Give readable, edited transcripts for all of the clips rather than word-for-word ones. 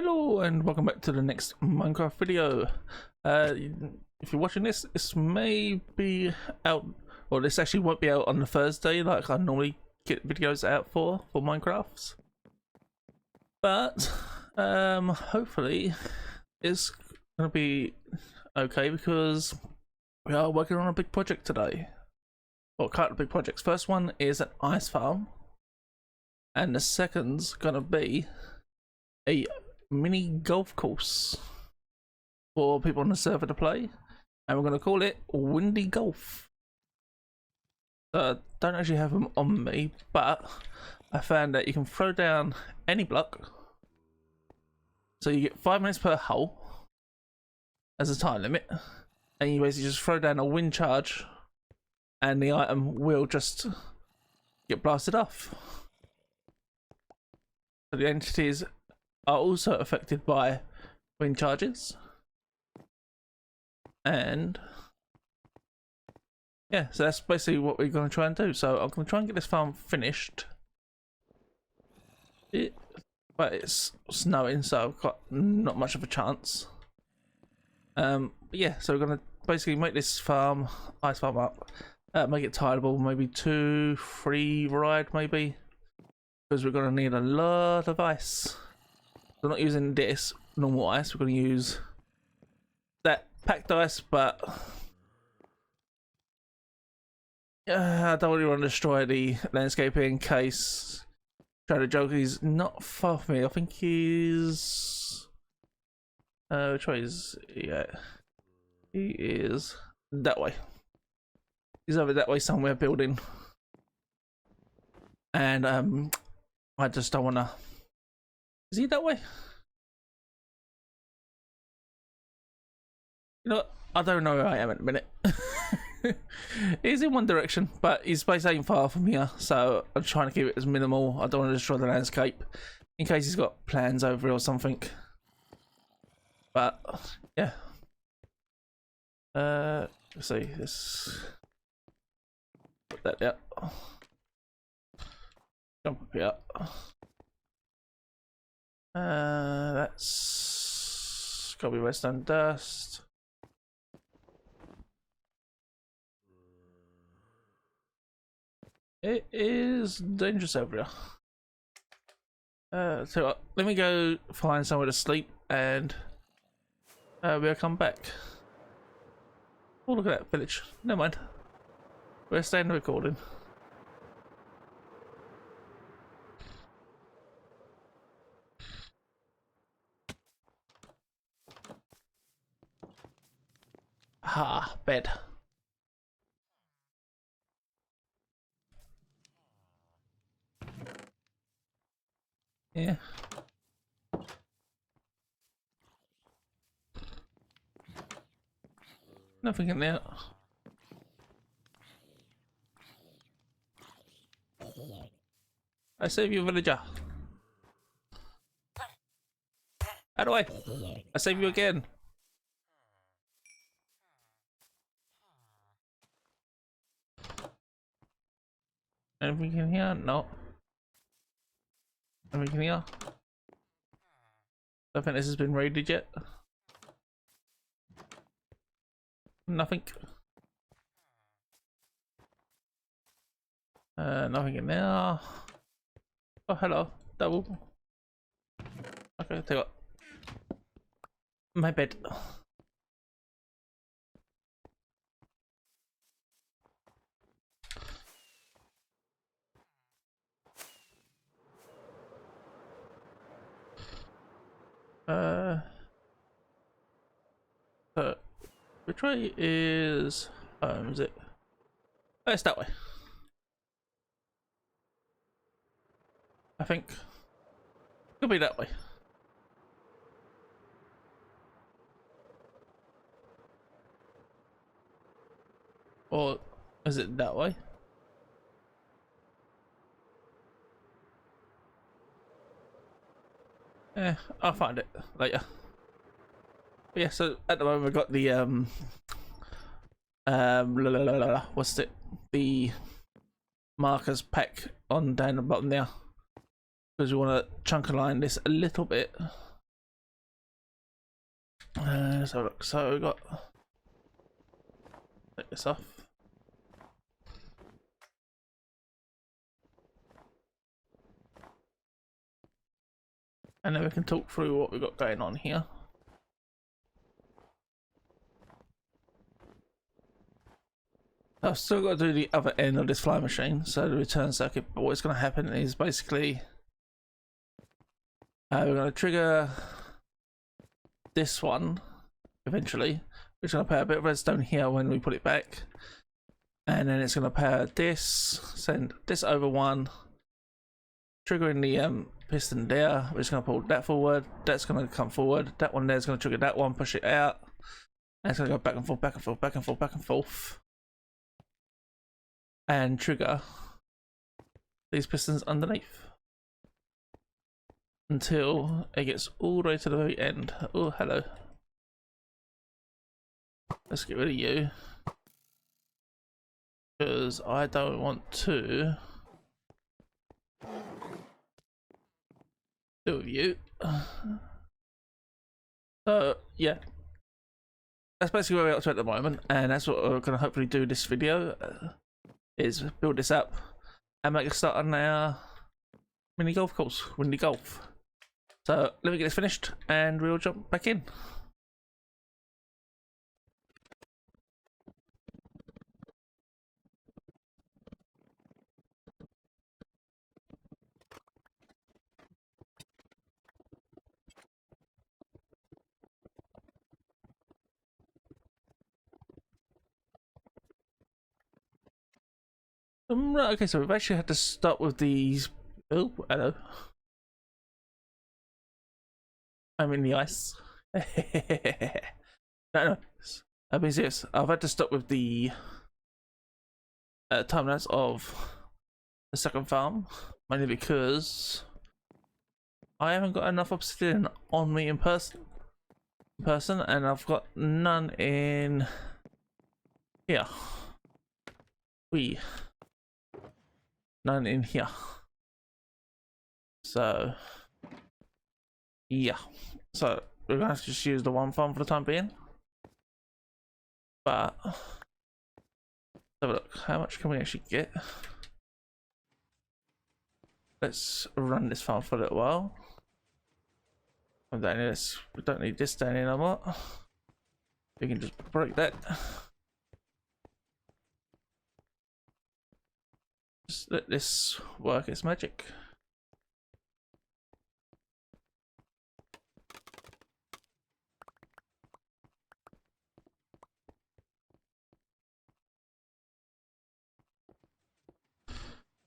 Hello and welcome back to the next Minecraft video. If you're watching this, this may be out, or this actually won't be out on the Thursday like I normally get videos out for Minecrafts. But hopefully it's gonna be okay because we are working on a big project today. Well, kind of big projects. First one is an ice farm, and the second's gonna be a mini golf course for people on the server to play, and we're going to call it Windy Golf. Don't actually have them on me, but I found that you can throw down any block, so you get 5 minutes per hole as a time limit, and you basically just throw down a wind charge and the item will just get blasted off. So the entities are also affected by wind charges, and yeah, so that's basically what we're going to try and do. So I'm going to try and get this farm finished, but it's snowing, so I've got not much of a chance. But yeah, so we're going to basically make this farm, ice farm up, make it tileable, maybe 2-3 ride maybe, because we're going to need a lot of ice. We're not using this normal ice, we're going to use that packed ice, but I don't really want to destroy the landscape in case Trader Joke is not far from me. I think he's which way is he at? He is that way. He's over that way somewhere building, and I just don't want to. Is he that way? You know what? I don't know where I am in a minute. He's in one direction, but his base ain't far from here, so I'm trying to keep it as minimal. I don't want to destroy the landscape in case he's got plans over it or something. But yeah. Let's see this. Put that there. Jump up here. That's gotta be redstone dust. It is dangerous over here. So what, let me go find somewhere to sleep, and we'll come back. Oh, look at that village. Never mind. We're staying recording. Ah, bed. Yeah. Nothing in there. I save you, villager. How do I save you again? Anything in here? No. Anything in here? I think this has been raided yet. Nothing. Nothing in there. Oh, hello. Double. Okay, take it. My bed. Which way is home? Is it? Oh, it's that way. I think. Could be that way. Or is it that way? I'll find it later. But yeah, so at the moment we've got the what's it? The markers pack on down the bottom there, because we want to chunk align this a little bit So look, so we got take this off. And then we can talk through what we've got going on here. I've still got to do the other end of this fly machine, so the return circuit, but what's going to happen is basically we're going to trigger this one eventually, which is going to power a bit of redstone here when we put it back, and then it's going to power this, send this over one, triggering the piston there, which is going to pull that forward, that's going to come forward, that one there is going to trigger that one, push it out, and it's going to go back and forth, back and forth, back and forth, back and forth, and trigger these pistons underneath until it gets all the way to the very end. Oh, hello. Let's get rid of you, because I don't want to deal with you. So yeah, that's basically where we're up to at the moment, and that's what we're going to hopefully do this video, is build this up and make a start on our mini golf course, Windy Golf. So let me get this finished and we'll jump back in. Right, okay, so we've actually had to start with these. Oh, hello. I'm in the ice. No, I'm being serious. I've had to stop with the timelines of the second farm, mainly because I haven't got enough obsidian on me in person, and I've got none in here. None in here. So yeah, so we're gonna have to just use the one farm for the time being. But let's have a look. How much can we actually get? Let's run this farm for a little while. We don't need this down here no more. We can just break that. Just let this work its magic.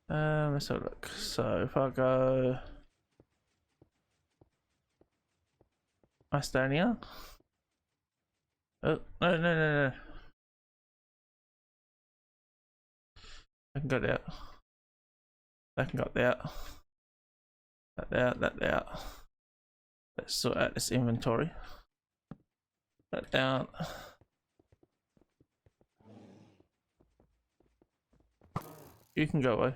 Let's have a look. So if I go Estonia. Oh, no. I can go there. I can go there. That there. Let's sort out this inventory. That down. You can go away.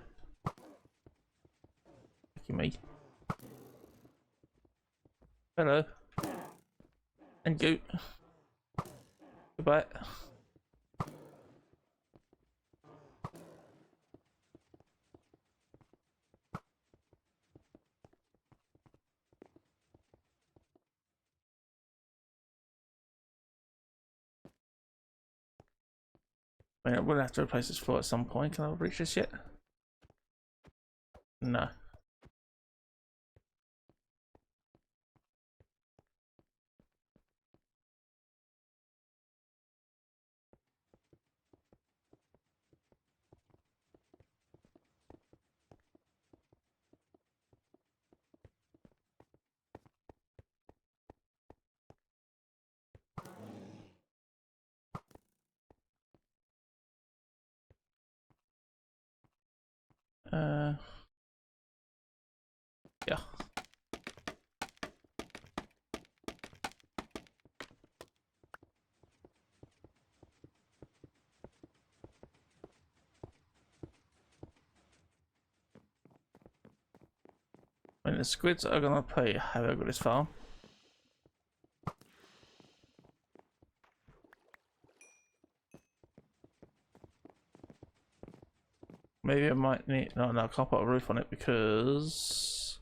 Thank you, mate. Hello. And you. Goodbye. I mean, I'm gonna have to replace this floor at some point. Can I reach this yet? No. Yeah. When the squids are gonna play havoc with this farm. maybe I might need. No, I can't put a roof on it because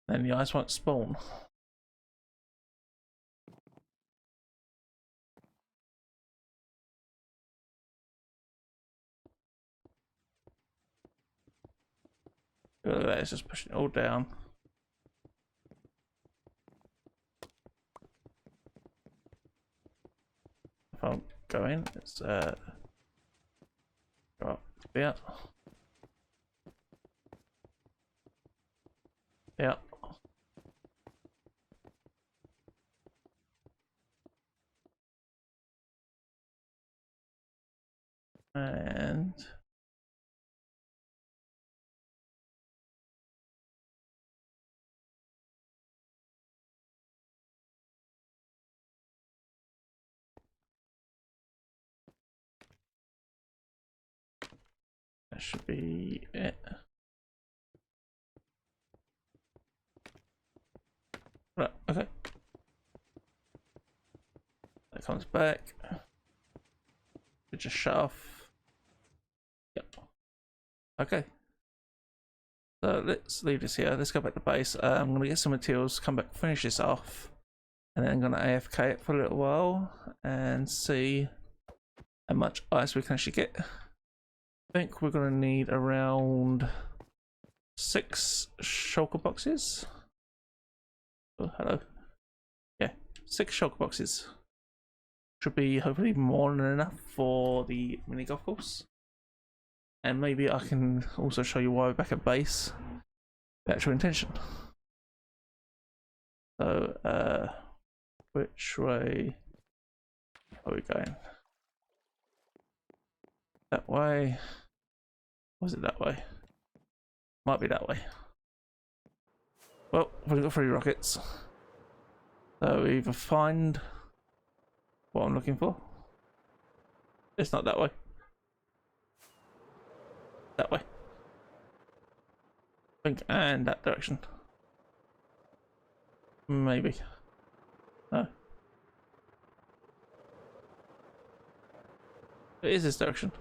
then the ice won't spawn. Look at that, it's just pushing it all down. If I'm going, it's go up, yeah. Yeah. And that should be it. Right, okay. That comes back. We just shut off. Yep. Okay. So let's leave this here. Let's go back to base. I'm gonna get some materials, come back, finish this off, and then I'm gonna AFK it for a little while and see how much ice we can actually get. I think we're gonna need around 6 shulker boxes. Oh, hello. Yeah, 6 shulker boxes. Should be hopefully more than enough for the mini golf course. And maybe I can also show you why we're back at base. The actual intention. So, which way are we going? That way? Was it that way? Might be that way. Well, we've got 3 rockets. So either find what I'm looking for. It's not that way. That way. I think, and that direction. Maybe. No. It is this direction.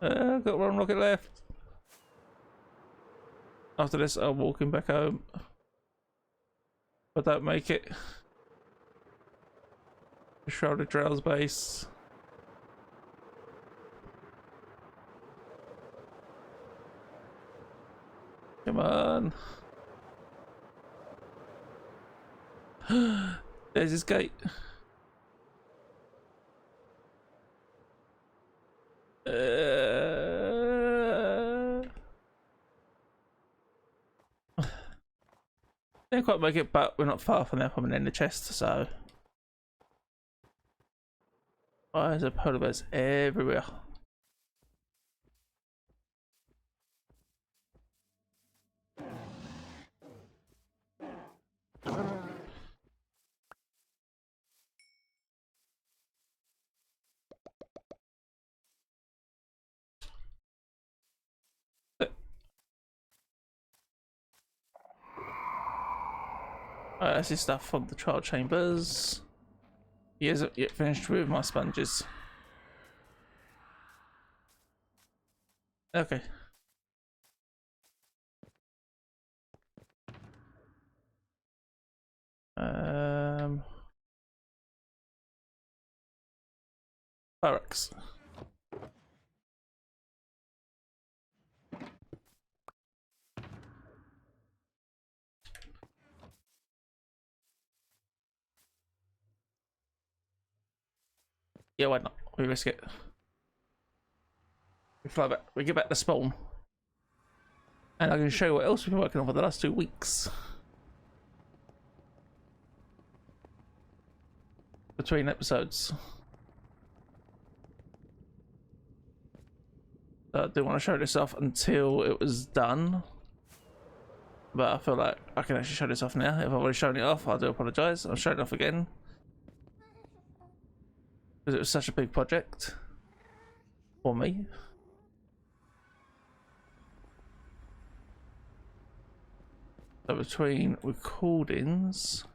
Got 1 rocket left. After this, I'm walking back home. If I don't make it. Shrouded Drow's base. Come on. There's his gate. Didn't quite make it, but we're not far from there. I'm in the chest, so. Why is there polar bears everywhere? This is stuff from the trial chambers. He hasn't yet finished with my sponges. Okay. Barracks. Yeah, why not? We risk it. We fly back. We get back to spawn. And I can show you what else we've been working on for the last 2 weeks. Between episodes. I didn't want to show this off until it was done. But I feel like I can actually show this off now. If I've already shown it off, I do apologise. I'll show it off again. Because it was such a big project. For me. So between recordings,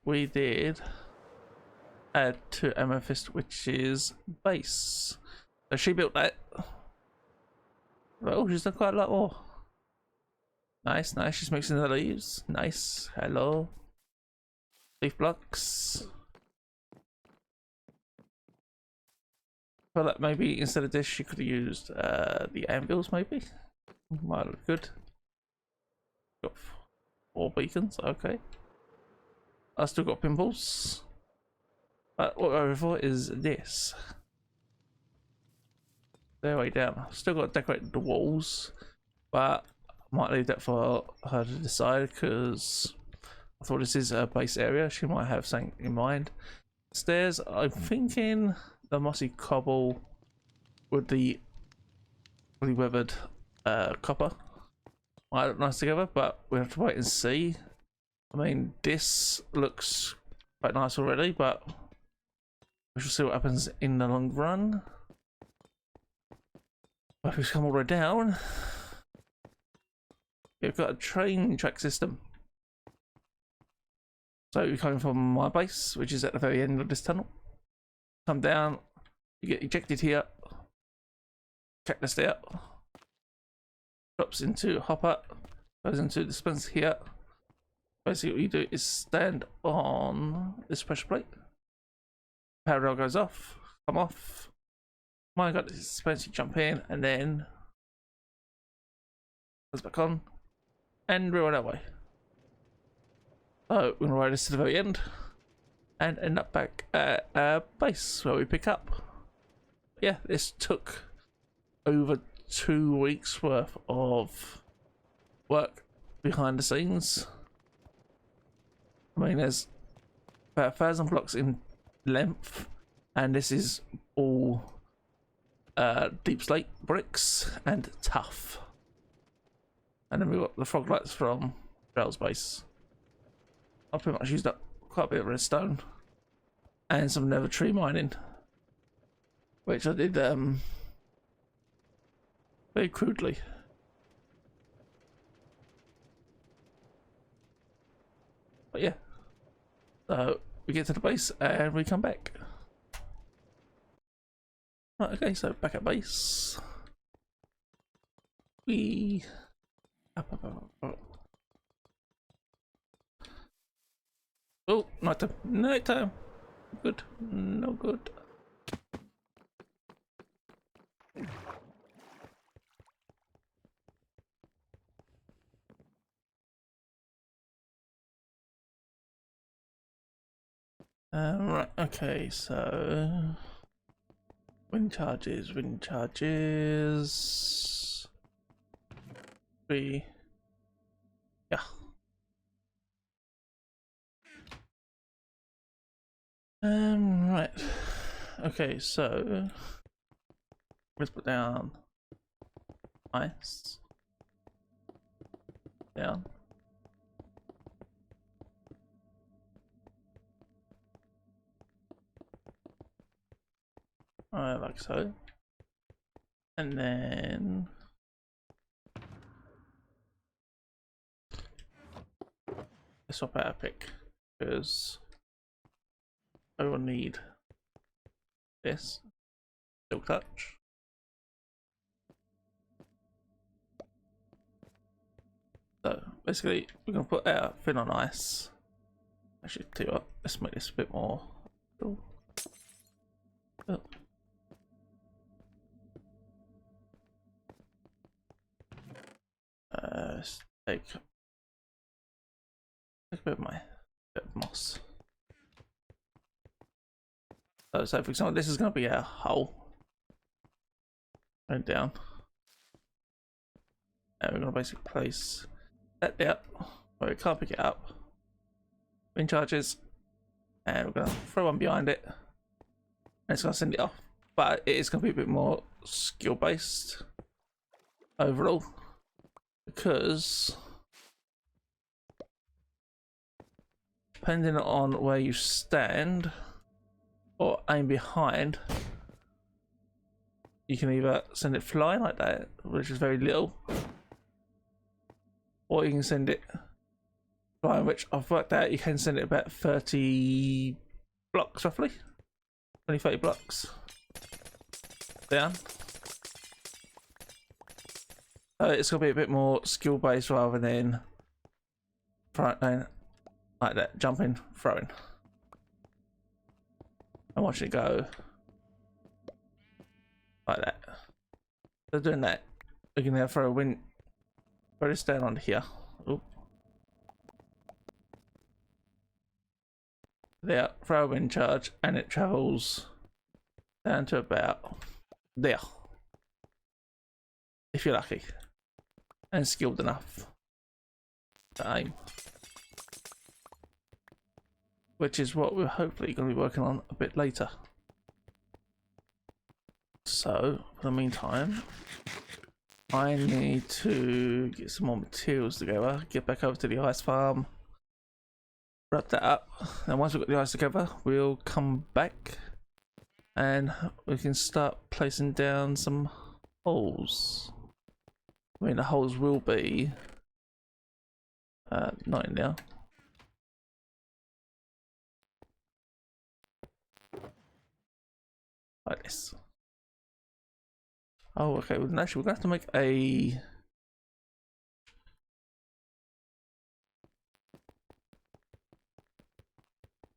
we did add to Amethyst, which is base. So she built that. Oh, she's done quite a lot more. Nice, nice. She's mixing the leaves. Nice. Hello. Leaf blocks. Well, that maybe instead of this, she could have used the anvils, maybe. Might look good. Got 4 beacons, okay. I still got pimples. But what we're over for is this. They're way down. Still got to decorate the walls, but I might leave that for her to decide because I thought this is a base area. She might have something in mind. Stairs, I'm thinking the mossy cobble with the fully weathered copper might look nice together, but we have to wait and see. I mean, this looks quite nice already, but we shall see what happens in the long run. But if we come all the way down, we've got a train track system. So you're coming from my base, which is at the very end of this tunnel. Come down, you get ejected here, check this out, drops into hopper, goes into dispenser here. Basically what you do is stand on this pressure plate, power rail goes off, come off, mine got this dispenser, jump in and then goes back on and we're on our way. So we're gonna ride this to the very end and end up back at our base where we pick up. Yeah, this took over 2 weeks worth of work behind the scenes. I mean, there's about 1,000 blocks in length, and this is all deep slate bricks and tough. And then we've got the frog lights from Rail's base. I've pretty much used up quite a bit of redstone and some nether tree mining, which I did very crudely. But yeah, so we get to the base and we come back. Right, okay, so back at base. We up. Oh, night time. Good, no good. Right, okay, so wind charges. Yeah. Right. Okay, so let's put down ice. Down. Like so. And then let's swap out our pick because I will need this silk touch. So basically we're gonna put our fin on ice. Actually, tell you what, let's make this a bit more cool. Oh. Let's take a bit of moss. So for example, this is going to be our hole. Going down. And we're going to basically place that there where we can't pick it up. Wind charges. And we're going to throw one behind it. And it's going to send it off. But it is going to be a bit more skill based overall. Because depending on where you stand or aim behind, you can either send it flying like that, which is very little, or you can send it flying, which I've worked out you can send it about 30 blocks roughly. 20, 30 blocks down. It's gonna be a bit more skill based rather than like that, jumping, throwing. I want you to go like that. So doing that, we can now throw this down onto here. Oop. There, throw a wind charge, and it travels down to about there, if you're lucky and skilled enough to aim, which is what we're hopefully going to be working on a bit later. So for the meantime, I need to get some more materials together, get back over to the ice farm, wrap that up, and once we've got the ice together, we'll come back and we can start placing down some holes. I mean, the holes will be not in there. Like this. Oh, okay. Well, actually, we're gonna have to make a.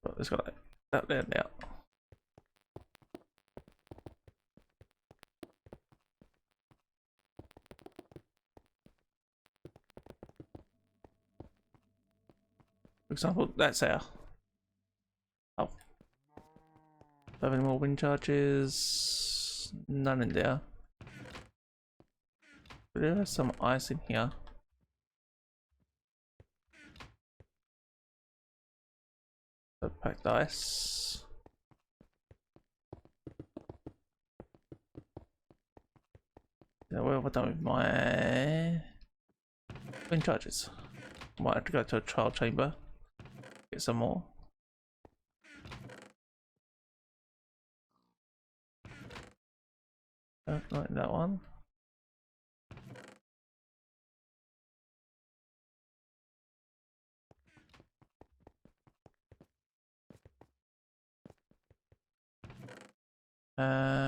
Oh, it's got that there now. For example, that's our. Oh. Do I have any more wind charges? None in there. But there is some ice in here. So packed ice. Yeah, what have I done with my wind charges? Might have to go to a trial chamber. Get some more. Not in that one.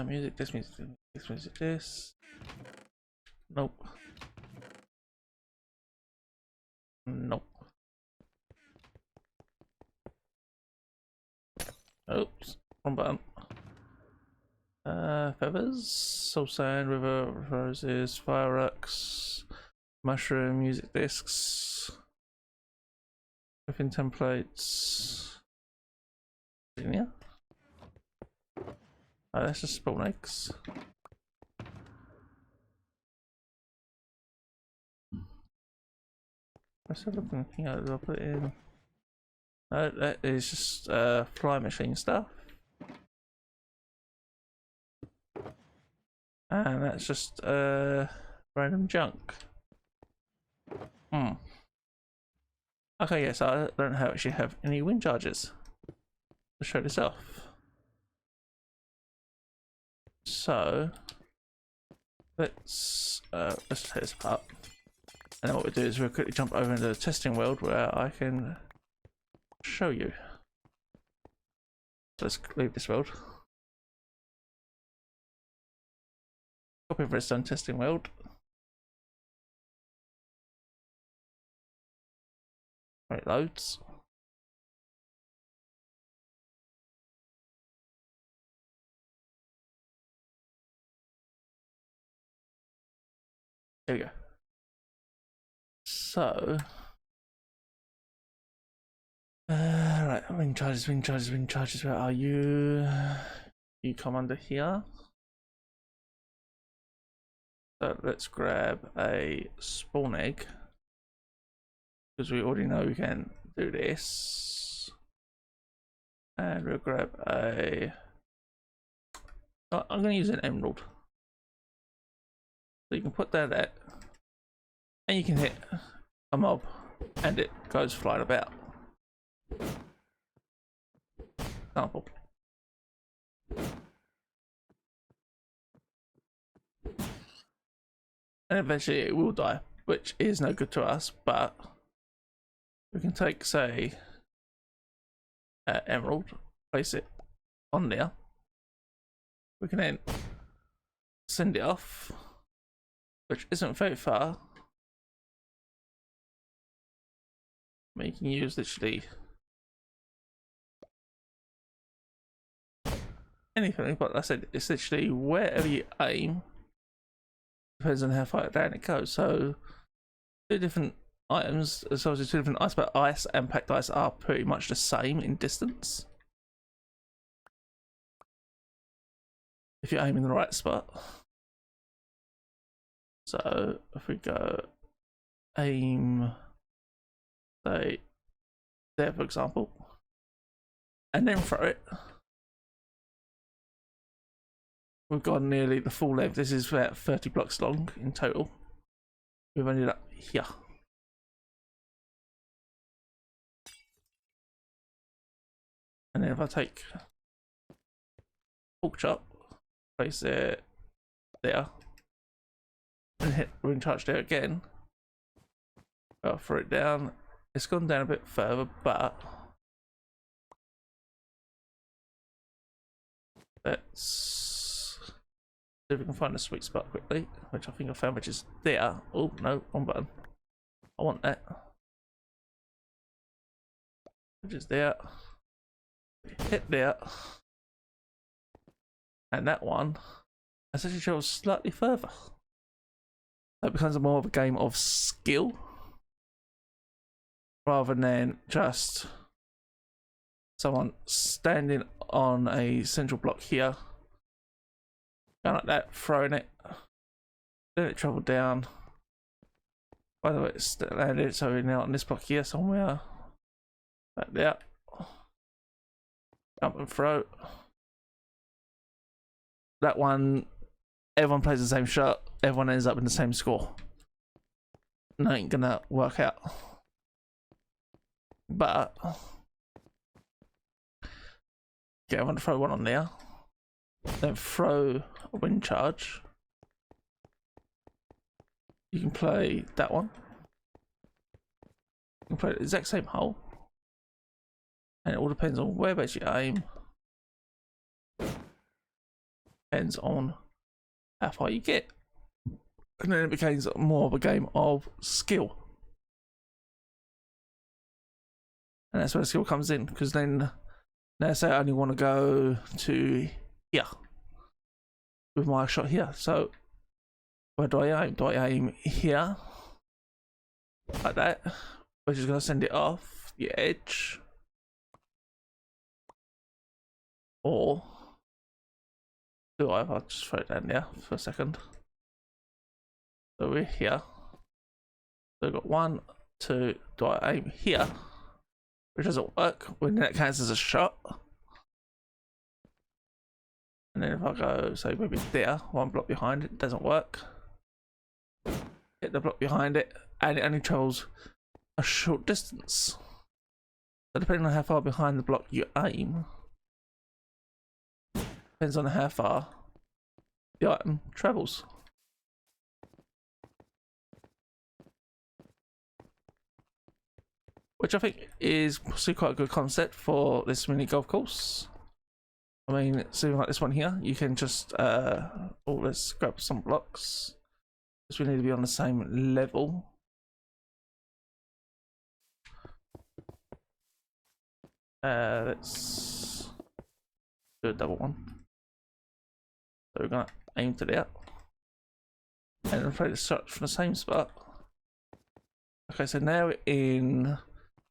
Music this, music this, music this. Nope. Nope. Oops, wrong button. Feathers, soul sand, river roses, fireworks, mushroom, music discs, griffin templates. Yeah. Oh, that's just spawn eggs. Let's have a look here. I'll put it in. That is just fly machine stuff. And that's just random junk. Okay, yes, I don't actually have any wind charges to show this off. So let's take this apart. And then what we do is we'll quickly jump over into the testing world where I can show you. So let's leave this world. Copy of redstone testing world. Right, loads. There we go. So, right, wing charges, wing charges, wing charges. Where are you? You come under here. So let's grab a spawn egg because we already know we can do this, and we'll grab a. Oh, I'm going to use an emerald. So you can put that at, and you can hit a mob, and it goes flying about. Example. And eventually it will die, which is no good to us, but we can take, say, emerald, place it on there. We can then send it off, which isn't very far. I mean, you can use literally anything, but like I said, it's literally wherever you aim, depends on how far down it goes. So, two different items, as well as two different ice, but ice and packed ice are pretty much the same in distance. If you aim in the right spot. So if we go aim, say there for example, and then throw it, we've gone nearly the full length. This is about 30 blocks long in total. We've ended up here. And then if I take pork chop, place it there, and hit ring charge there again, I'll throw it down. It's gone down a bit further, but let's see if we can find a sweet spot quickly, which I think I found, which is there. Oh no, wrong button. I want that. Which is there. Hit there. And that one actually travels slightly further. That becomes more of a game of skill rather than just someone standing on a central block here, going like that, throwing it, then it travelled down. By the way, it's landed, so we're now on this block here somewhere. Back there. Jump and throw. That one, everyone plays the same shot, everyone ends up in the same score. And that ain't gonna work out. But get everyone to throw one on there, then throw a wind charge. You can play that one. You can play the exact same hole. And it all depends on whereabouts you aim. Depends on how far you get. And then it becomes more of a game of skill. And that's where the skill comes in, because then, let's say I only want to go to here with my shot here. So where do I aim? Do I aim here? Like that, which is going to send it off the edge. Or do I'll just throw it down there for a second. So we're here. So we've got 1, 2, do I aim here? Which doesn't work, when that counts as a shot. And then if I go, say maybe there, 1 block behind it, doesn't work. Hit the block behind it, and it only travels a short distance. So depending on how far behind the block you aim, depends on how far the item travels. Which I think is possibly quite a good concept for this mini golf course. I mean, something like this one here, you can just, let's grab some blocks, because we need to be on the same level. Let's do a double one. So we're gonna aim to there, and then play the shot from the same spot. Okay, so now we're in,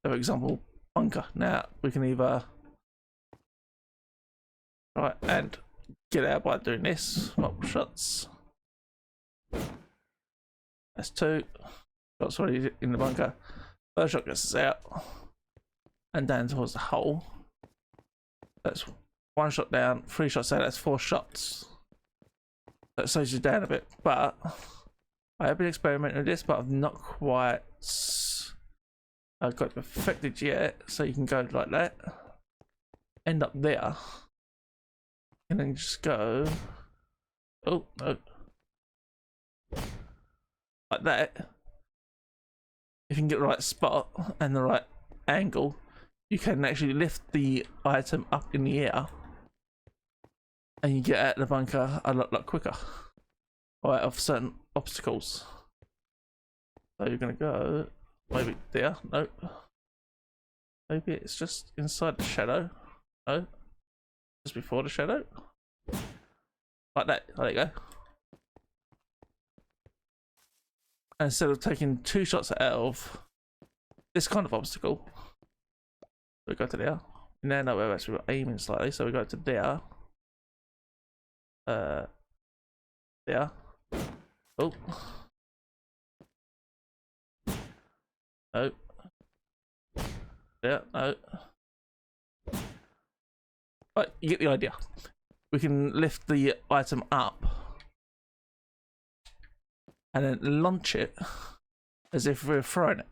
for example, bunker. Now we can either try and get out by doing this, multiple shots. That's 2 shots already in the bunker. First shot gets us out and down towards the hole. That's 1 shot down, 3 shots out. That's 4 shots. That slows you down a bit, but I have been experimenting with this, but I've not quite got it perfected yet. So you can go like that, end up there, and then just go, oh no, like that. If you can get the right spot and the right angle, you can actually lift the item up in the air and you get out of the bunker a lot quicker, or out of certain obstacles. So you're gonna go maybe there. No, maybe it's just inside the shadow. No, just before the shadow, like that. There you go. And instead of taking 2 shots out of this kind of obstacle, we go to there. Now no, we're actually aiming slightly, so we go to there. There. Oh. No. There. No. But you get the idea. We can lift the item up and then launch it as if we're throwing it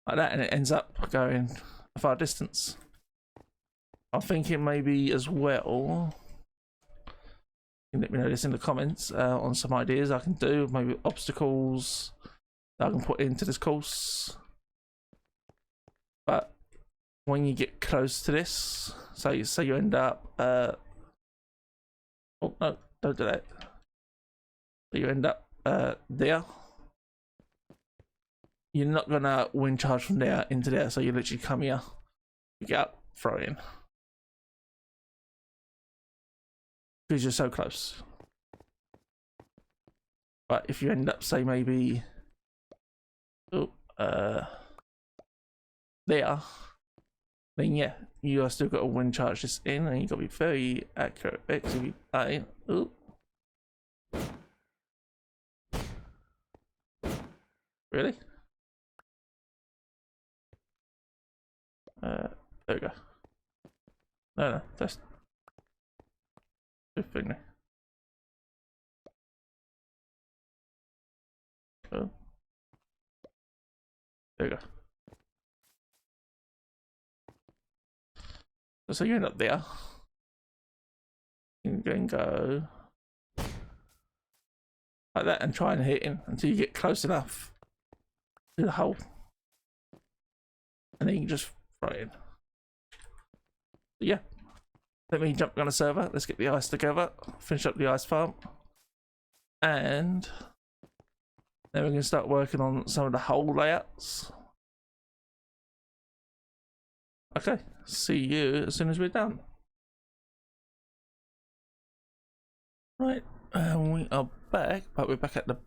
like that, and it ends up going a far distance. I'm thinking maybe as well, you can let me know this in the comments on some ideas I can do, maybe obstacles that I can put into this course. But when you get close to this, so you end up oh no, don't do that. So you end up there. You're not gonna wind charge from there into there, so you literally come here, you get up, throw it in. Because you're so close. But if you end up, say maybe there, then yeah, you are still got to wind charge this in, and you got to be very accurate. Oh, really? There we go. No, that's good thing. Oh, there we go. So you end up there. You can go like that and try and hit in until you get close enough to the hole, and then you can just throw it in. Yeah, let me jump on a server. Let's get the ice together, finish up the ice farm, and then we can start working on some of the hole layouts. Okay, see you as soon as we're done. Right, we are back, but we're back at the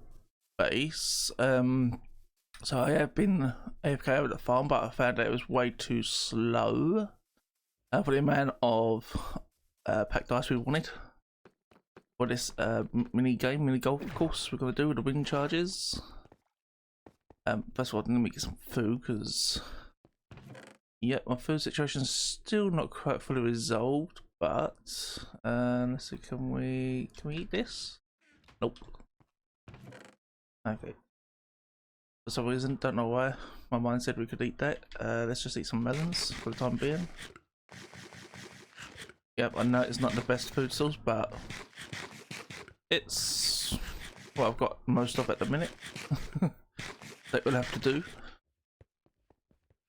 base. So I have been AFK over the farm, but I found that it was way too slow for the amount of packed ice we wanted for this mini golf course we're gonna do with the wind charges. First of all, let me get some food, because yeah, my food situation's still not quite fully resolved. But let's see, can we eat this? Nope. Okay. For some reason, don't know why, my mind said we could eat that. Let's just eat some melons for the time being. Yep, I know it's not the best food source, but it's what I've got most of at the minute. That we'll have to do.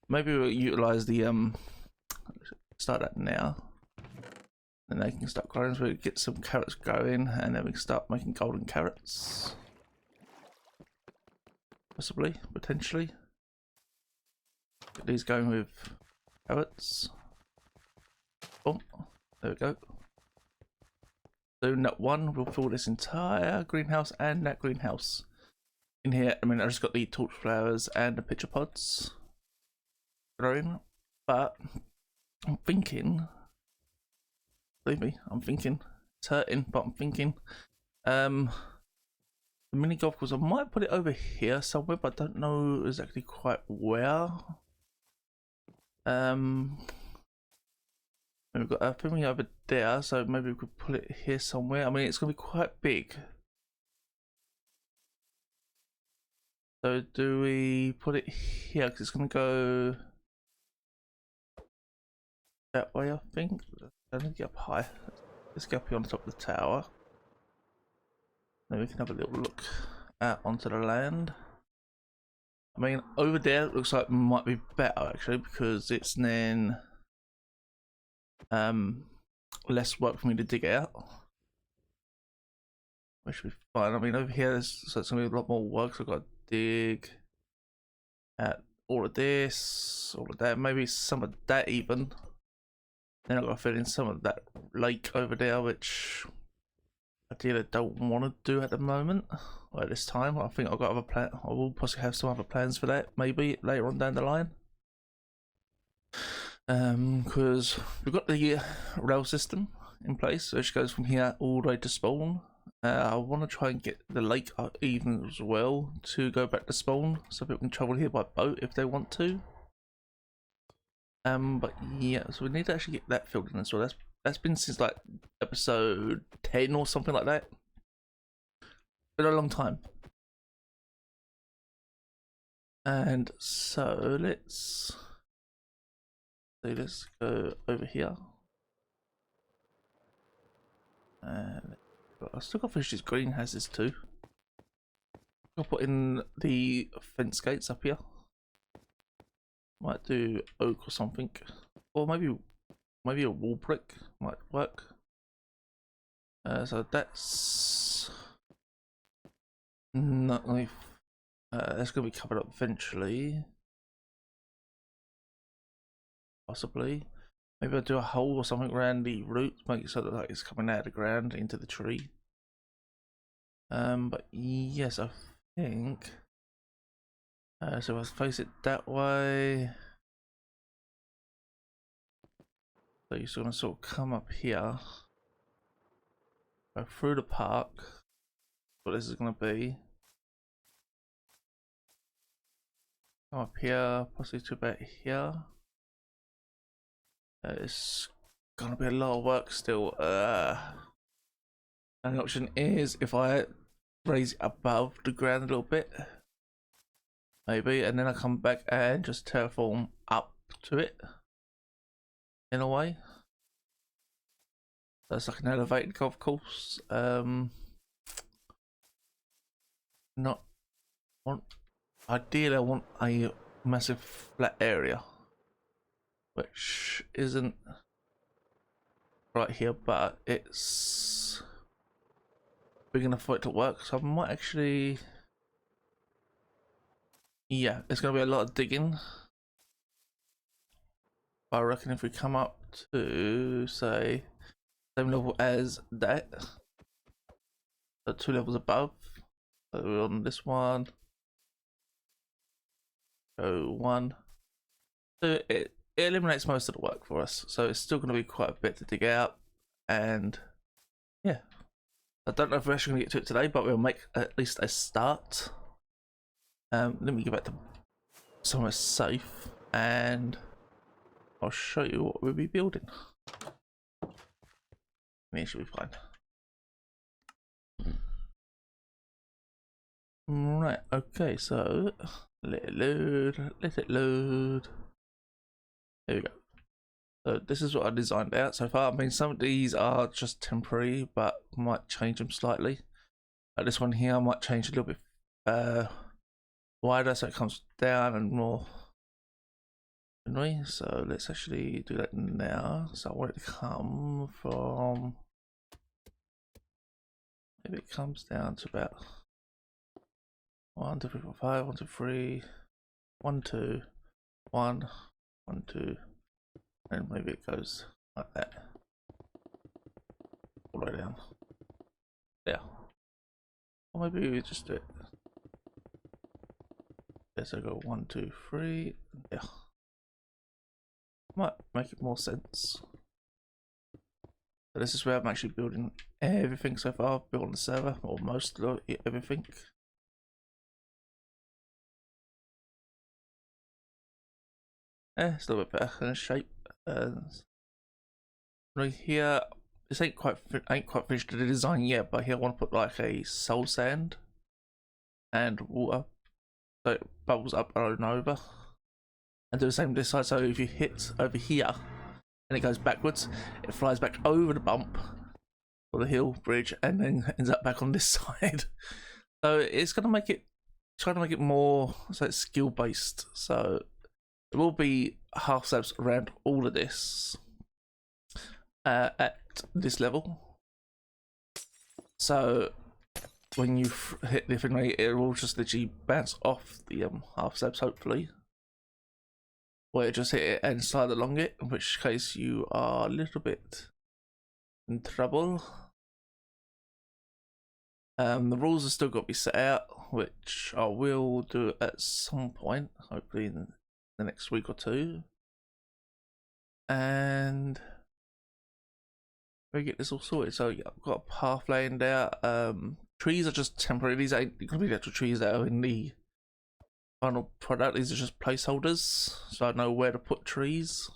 Maybe we'll utilize the start that now, and they can start growing, so we get some carrots going, and then we can start making golden carrots. Possibly, potentially. Get these going with carrots. Oh, there we go. So nut one will fill this entire greenhouse and that greenhouse. In here, I mean, I just got the torch flowers and the pitcher pods growing, but I'm thinking, believe me, I'm thinking, it's hurting, but I'm thinking, the mini golf course, I might put it over here somewhere, but I don't know exactly quite where. We've got a thing over there, so maybe we could put it here somewhere. I mean, it's gonna be quite big. So do we put it here? Because it's gonna go that way, I think. I need to get up high. Let's get up here on top of the tower. Then we can have a little look out onto the land. I mean, over there it looks like it might be better actually, because it's then less work for me to dig out, which should be fine. I mean, over here so it's gonna be a lot more work, so I've got to dig at all of this, all of that, maybe some of that even. Then I've got to fill in some of that lake over there, which ideally I don't want to do at the moment, or at this time. I think I've got other plans. I will possibly have some other plans for that, maybe later on down the line. Because we've got the rail system in place, which goes from here all the way to spawn. I want to try and get the lake up even as well to go back to spawn, so people can travel here by boat if they want to. But yeah, so we need to actually get that filled in as well. That's been since like episode 10 or something like that. Been a long time. And so let's go over here. And I still got to finish these greenhouses too. I'll put in the fence gates up here. Might do oak or something, or maybe a wall brick might work. So that's not really. That's gonna be covered up eventually, possibly. Maybe I'll do a hole or something around the roots, make it so that like it's coming out of the ground into the tree. But yes, I think. So let's face it that way. So you're just gonna sort of come up here, go through the park. What this is gonna be. Come up here, possibly to about here. It's gonna be a lot of work still. And the option is if I raise it above the ground a little bit. Maybe, and then I come back and just terraform up to it in a way. That's like an elevated golf course. Ideally I want a massive flat area, which isn't right here, but it's big enough for it to work. So I might actually. Yeah, it's going to be a lot of digging. I reckon if we come up to, say, same level as that, so 2 levels above, so we're on this one, go 1. So it eliminates most of the work for us, so it's still going to be quite a bit to dig out, and yeah. I don't know if we're actually going to get to it today, but we'll make at least a start. Let me get back to somewhere safe and I'll show you what we'll be building. I mean, it should be fine. Right, okay, so let it load. There we go. So this is what I designed out so far. I mean, some of these are just temporary, but I might change them slightly. Like this one here, I might change a little bit wider so it comes down and more. So let's actually do that now. So I want it to come from, maybe it comes down to about 1, 2, 3, 4, 5, 1, 2, 3, 1, 2, 1, 1, 2, and maybe it goes like that all the way down there. Or maybe we just do it. So go 1, 2, 3. Yeah, might make it more sense. So this is where I'm actually building everything so far. I've built on the server, or most of everything. It's a little bit better in shape. Right here, this ain't quite finished the design yet, but here I want to put like a soul sand and water. So it bubbles up and over, and do the same this side. So if you hit over here and it goes backwards, it flies back over the bump or the hill bridge and then ends up back on this side. So it's going to make it trying to make it more so it's skill based. So there will be half steps around all of this at this level. So when you hit the thing rate, it will just literally bounce off the half steps, hopefully. Or it just hit it and slide along it, in which case you are a little bit in trouble. The rules are still got to be set out, which I will do at some point, hopefully in the next week or two. And we get this all sorted. So yeah, I've got a path laid out. Trees are just temporary. These ain't gonna be the actual trees that are in the final product. These are just placeholders, so I know where to put trees.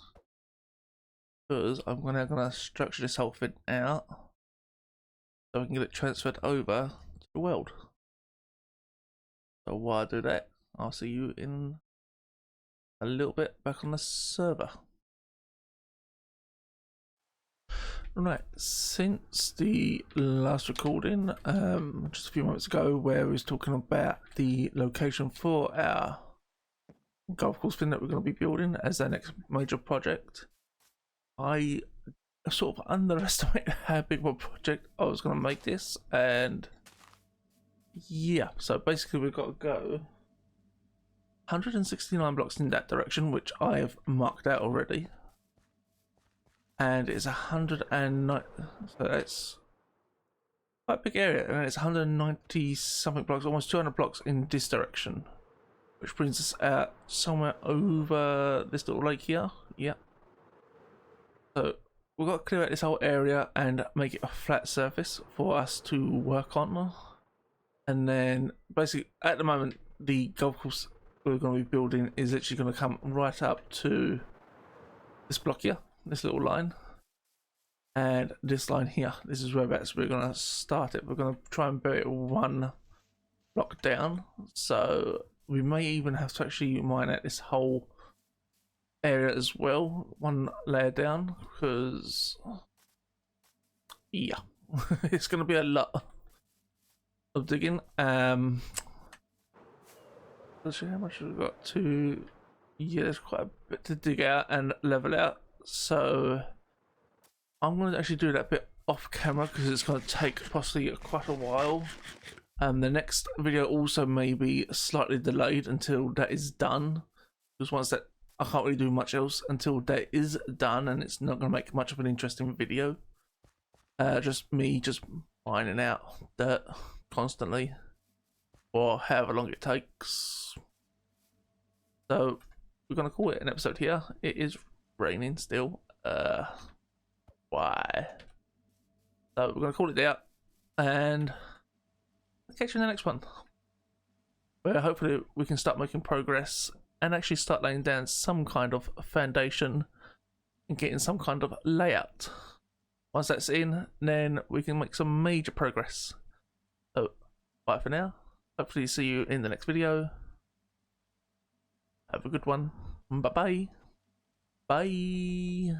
Because I'm gonna structure this whole thing out so I can get it transferred over to the world. So while I do that, I'll see you in a little bit back on the server. Right, since the last recording, just a few moments ago, where we was talking about the location for our golf course thing that we're going to be building as our next major project, I sort of underestimated how big of a project I was going to make this, and yeah, so basically we've got to go 169 blocks in that direction, which I have marked out already. And it's 109, so that's quite a big area, and it's 190 something blocks, almost 200 blocks in this direction, which brings us out somewhere over this little lake here. Yeah, so we've got to clear out this whole area and make it a flat surface for us to work on. And then basically at the moment the golf course we're going to be building is actually going to come right up to this block here, this little line, and this line here. This is whereabouts we're going to start it. We're going to try and bury it one block down, so we may even have to actually mine out this whole area as well, one layer down, because yeah, it's going to be a lot of digging. Let's see how much we've got to. Yeah, there's quite a bit to dig out and level out, so I'm going to actually do that bit off camera because it's going to take possibly quite a while. The next video also may be slightly delayed until that is done, because once that, I can't really do much else until that is done, and it's not going to make much of an interesting video. Just me just mining out dirt constantly for however long it takes. So we're going to call it an episode here. It is raining still. Why? So we're going to call it out, and I'll catch you in the next one, where hopefully we can start making progress and actually start laying down some kind of foundation and getting some kind of layout. Once that's in, then we can make some major progress. So bye for now. Hopefully see you in the next video. Have a good one. Bye bye. Bye.